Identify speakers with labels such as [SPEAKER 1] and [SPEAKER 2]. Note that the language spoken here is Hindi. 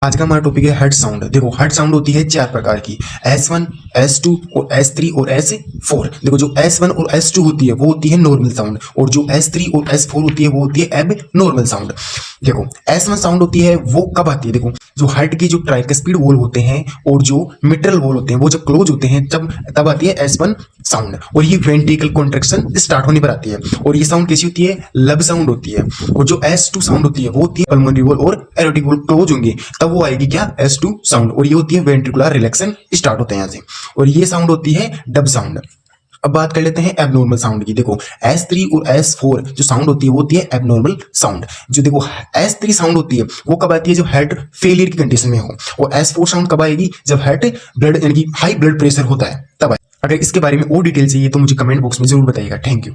[SPEAKER 1] आज का हमारा टॉपिक है हेड साउंड। देखो हेड साउंड होती है चार प्रकार की, S1, S2 और S3 और S4। देखो जो S1 और S2 होती है वो होती है नॉर्मल साउंड, और जो S3 और S4 होती है वो होती है एब नॉर्मल साउंड। देखो S1 साउंड होती है वो कब आती है, देखो जो हार्ट की जो ट्राइकस्पिड वॉल्व होते हैं और जो मिट्रल वॉल्व होते हैं वो जब क्लोज होते हैं तब आती है S1 साउंड, और ये वेंट्रिकल कॉन्ट्रैक्शन स्टार्ट होने पर आती है। और ये साउंड कैसी होती है, लब साउंड होती है। और जो S2 साउंड होती है वो होती है पल्मोनरी वॉल्व और एरोटिक वॉल्व क्लोज होंगे तब वो आएगी क्या, S2 साउंड, और ये होती है वेंट्रिकुलर रिलैक्सेशन स्टार्ट होते हैं यहाँ से। और ये साउंड होती है डब साउंड। अब बात कर लेते हैं एबनॉर्मल साउंड की। देखो S3 और S4 जो साउंड होती है वो होती है एबनॉर्मल साउंड। जो देखो S3 साउंड होती है वो कब आती है, जब हार्ट फेलियर की कंडीशन में हो। और S4 साउंड कब आएगी, जब हार्ट ब्लड यानी कि हाई ब्लड प्रेशर होता है तब आएगी। अगर इसके बारे में और डिटेल चाहिए तो मुझे कमेंट बॉक्स में जरूर बताइएगा। Thank you.